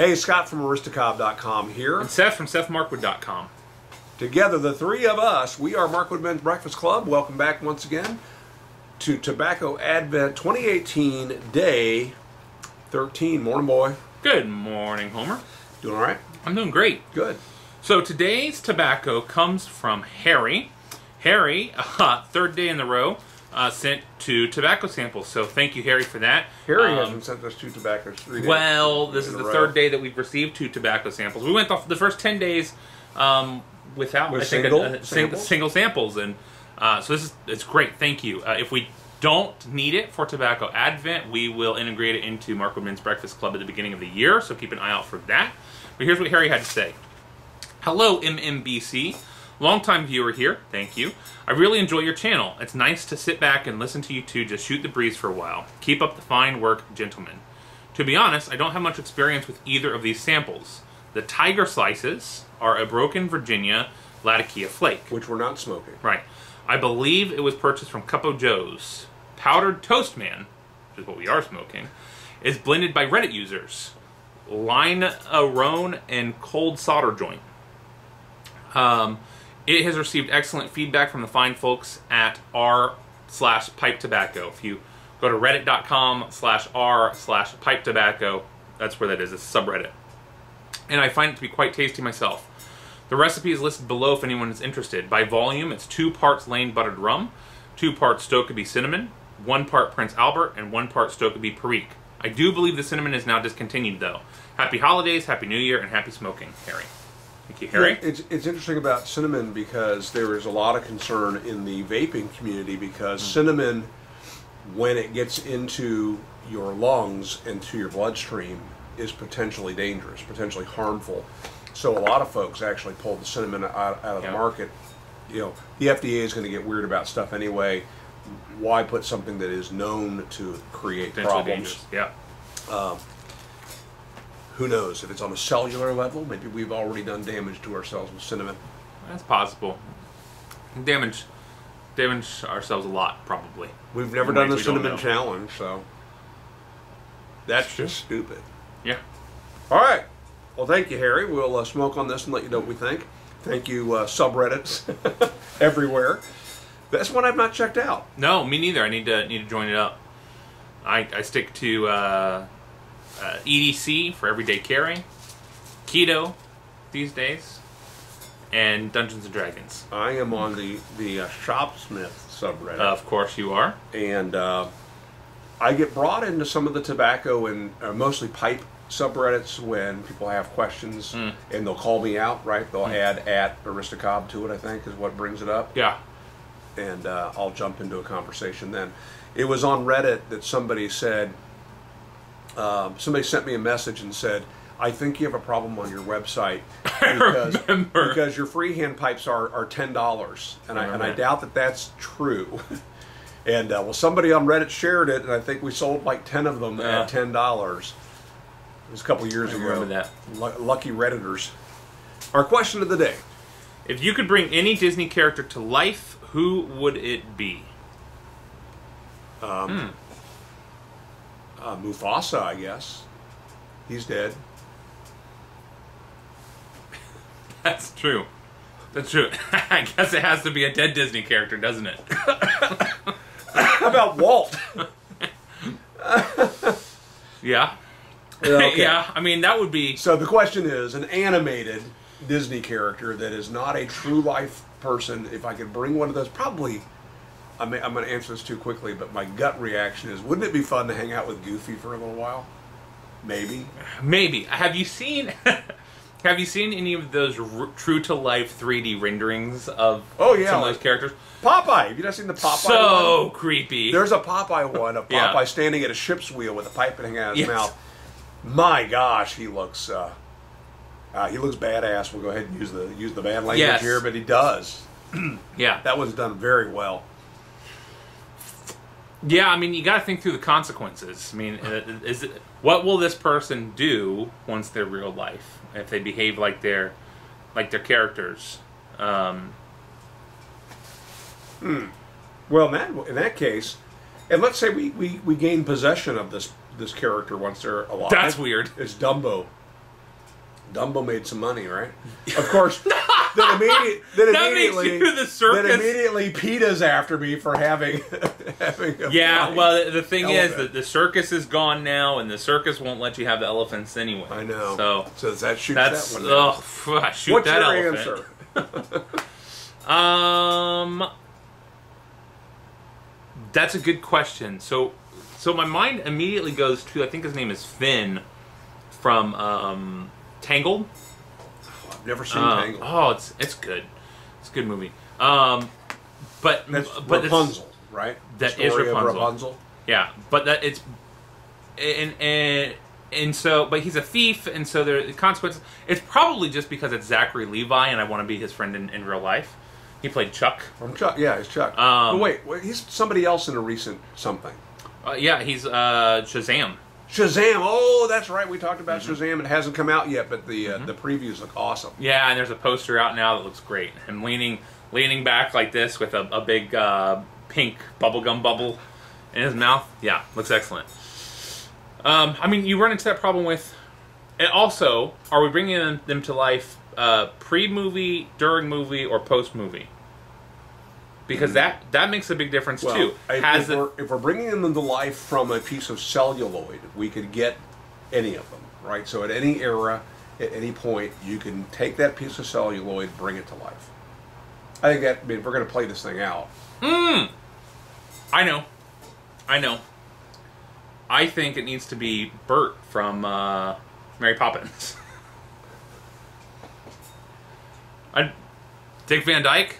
Hey, Scott from Stokkebye.com here. And Seth from SethMarkwood.com. Together, the three of us, we are Markwood Men's Breakfast Club. Welcome back once again to Tobacco Advent 2018, Day 13. Morning, boy. Good morning, Homer. Doing all right? I'm doing great. Good. So today's tobacco comes from Harry. Harry, third day in a row, sent 2 tobacco samples. So thank you, Harry, for that. Harry hasn't sent us 2 tobaccos 3 days. Well, this is the third day that we've received 2 tobacco samples. We went off the first 10 days without, I think, single samples, and so it's great. Thank you. If we don't need it for Tobacco Advent, we will integrate it into Markwood Men's Breakfast Club at the beginning of the year, so keep an eye out for that. But here's what Harry had to say. Hello, MMBC. Longtime viewer here, thank you. I really enjoy your channel. It's nice to sit back and listen to you two just shoot the breeze for a while. Keep up the fine work, gentlemen. To be honest, I don't have much experience with either of these samples. The Tiger Slices are a broken Virginia Latakia flake. Which we're not smoking. Right. I believe it was purchased from Cup O' Joe's. Powdered Toast Man, which is what we are smoking, is blended by Reddit users. Linearoneon and coldsolderjoint. It has received excellent feedback from the fine folks at r/pipe tobacco. If you go to reddit.com/r/pipe tobacco, that's where that is. It's a subreddit. And I find it to be quite tasty myself. The recipe is listed below if anyone is interested. By volume, it's 2 parts Lane Buttered Rum, 2 parts Stokkebye Cinnamon, 1 part Prince Albert, and 1 part Stokkebye Perique. I do believe the cinnamon is now discontinued, though. Happy holidays, Happy New Year, and happy smoking, Harry. Thank you, Harry. Yeah, it's interesting about cinnamon because there is a lot of concern in the vaping community because cinnamon, when it gets into your lungs and to your bloodstream, is potentially dangerous, potentially harmful. So a lot of folks actually pull the cinnamon out of the market. You know, the FDA is going to get weird about stuff anyway. Why put something that is known to create problems? Yeah. Who knows? If it's on a cellular level, maybe we've already done damage to ourselves with cinnamon. That's possible. Damage ourselves a lot, probably. We've never done the cinnamon challenge, so that's just stupid. Yeah. All right. Well, thank you, Harry. We'll smoke on this and let you know what we think. Thank you, subreddits everywhere. That's one I've not checked out. No, me neither. I need to join it up. I stick to EDC for everyday carry, Keto these days, and Dungeons and Dragons. I am on the Shopsmith subreddit. Of course you are. And I get brought into some of the tobacco and mostly pipe subreddits when people have questions and they'll call me out, right? They'll add @Stokkebye to it, I think, is what brings it up. Yeah. And I'll jump into a conversation then. It was on Reddit that somebody said, somebody sent me a message and said, I think you have a problem on your website because your freehand pipes are $10. And I doubt that that's true. And well, somebody on Reddit shared it, and I think we sold like 10 of them at $10. It was a couple years ago. Remember that. Lucky Redditors. Our question of the day. If you could bring any Disney character to life, who would it be? Mufasa, I guess. He's dead. That's true. That's true. I guess it has to be a dead Disney character, doesn't it? How about Walt? Yeah. Okay. Yeah, I mean, that would be... So the question is, an animated Disney character that is not a true life person, if I could bring one of those, probably, I'm going to answer this too quickly, but my gut reaction is, wouldn't it be fun to hang out with Goofy for a little while? Maybe. Maybe. Have you seen any of those true to life 3D renderings of some of those characters? Popeye. Have you not seen the Popeye one? So creepy. There's a Popeye one, a Popeye standing at a ship's wheel with a pipe hanging out of his mouth. My gosh, he looks badass. We'll go ahead and use the bad language here, but he does. Yeah, that one's done very well. Yeah, I mean, you got to think through the consequences. I mean, what will this person do once they're real life if they behave like their characters? Well, in that case, and let's say we gain possession of this character once they're alive. That's weird. It's Dumbo. Dumbo made some money, right? Of course. then immediately PETA's after me for having a well, the thing elephant. Is that the circus is gone now, and the circus won't let you have the elephants anyway. I know. So that shoots that's, that one. Shoot What's that your elephant. Answer? That's a good question. So my mind immediately goes to, I think his name is Finn from Tangled. Oh, I've never seen Tangled. Oh, it's good. It's a good movie. But Rapunzel, right? That is Rapunzel. Yeah, but that it's and so, but he's a thief, and so the consequences. It's probably just because it's Zachary Levi, and I want to be his friend in real life. He played Chuck. From Chuck, yeah, he's Chuck. But wait, he's somebody else in a recent something. Yeah, he's Shazam. Shazam! Oh, that's right. We talked about Shazam. It hasn't come out yet, but the previews look awesome. Yeah, and there's a poster out now that looks great. Him leaning back like this with a big pink bubblegum bubble in his mouth. Yeah, looks excellent. I mean, you run into that problem with. And also, are we bringing them to life pre-movie, during movie, or post-movie? Because that makes a big difference too. If we're bringing them to life from a piece of celluloid, we could get any of them, right? So at any era, at any point, you can take that piece of celluloid, bring it to life. I think that, I mean, if we're going to play this thing out. I know. I think it needs to be Bert from Mary Poppins. Dick Van Dyke?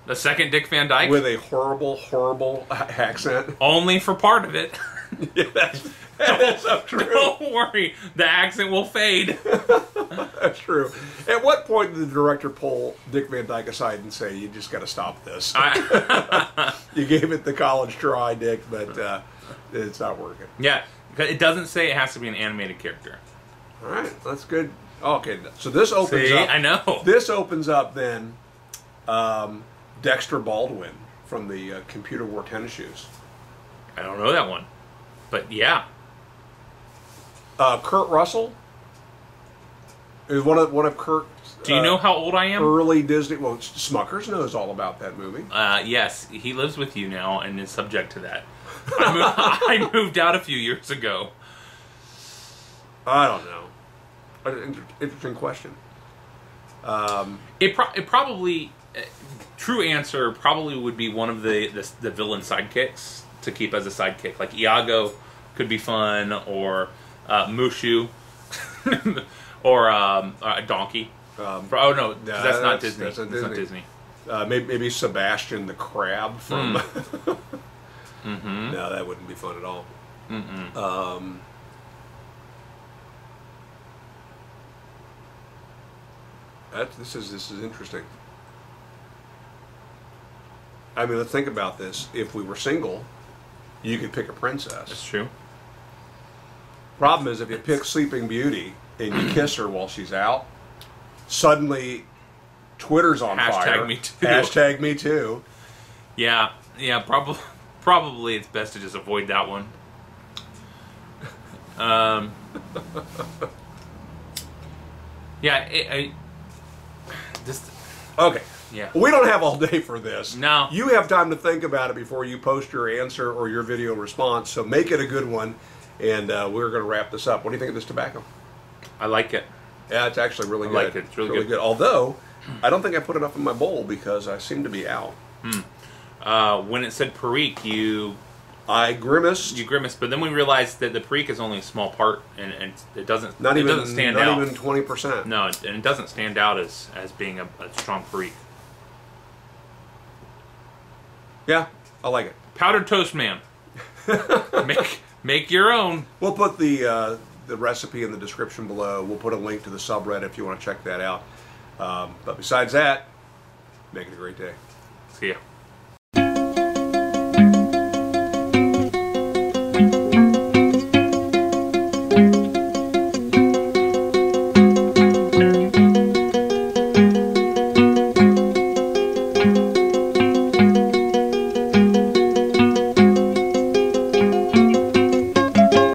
The second Dick Van Dyke? With a horrible, horrible accent. Only for part of it. Yeah, that's not true. Don't worry, the accent will fade. That's true. At what point did the director pull Dick Van Dyke aside and say, "You just got to stop this"? You gave it the college try, Dick, but it's not working. Yeah, it doesn't say it has to be an animated character. All right, that's good. Okay, so this opens up. I know. This opens up then. Dexter Baldwin from the Computer Wore Tennis Shoes. I don't know that one, but yeah. Kurt Russell is one of Kurt's. Do you know how old I am? Early Disney. Well, Smuckers knows all about that movie. Yes, he lives with you now and is subject to that. I moved out a few years ago. I don't know. Interesting question. It probably. True answer probably would be one of the villain sidekicks to keep as a sidekick. Like Iago could be fun, or Mushu, or a donkey. Oh no, that's not Disney. That's not Disney. Maybe Sebastian the Crab from. No, that wouldn't be fun at all. This is interesting. I mean, let's think about this. If we were single, you could pick a princess. That's true. Problem is, if you pick Sleeping Beauty and you kiss her while she's out, suddenly Twitter's on fire. Hashtag me too. Hashtag me too. Yeah. Probably it's best to just avoid that one. Yeah. Okay. Yeah. We don't have all day for this. No. You have time to think about it before you post your answer or your video response, so make it a good one, and we're going to wrap this up. What do you think of this tobacco? I like it. Yeah, it's actually really good. I like it. It's really good. Although, I don't think I put enough in my bowl because I seem to be out. When it said Perique, I grimaced. You grimaced, but then we realized that the Perique is only a small part, and it doesn't stand out. Not even 20%. No, and it doesn't stand out as being a strong Perique. Yeah, I like it. Powdered toast, man. make your own. We'll put the recipe in the description below. We'll put a link to the subreddit if you want to check that out. But besides that, make it a great day. See ya.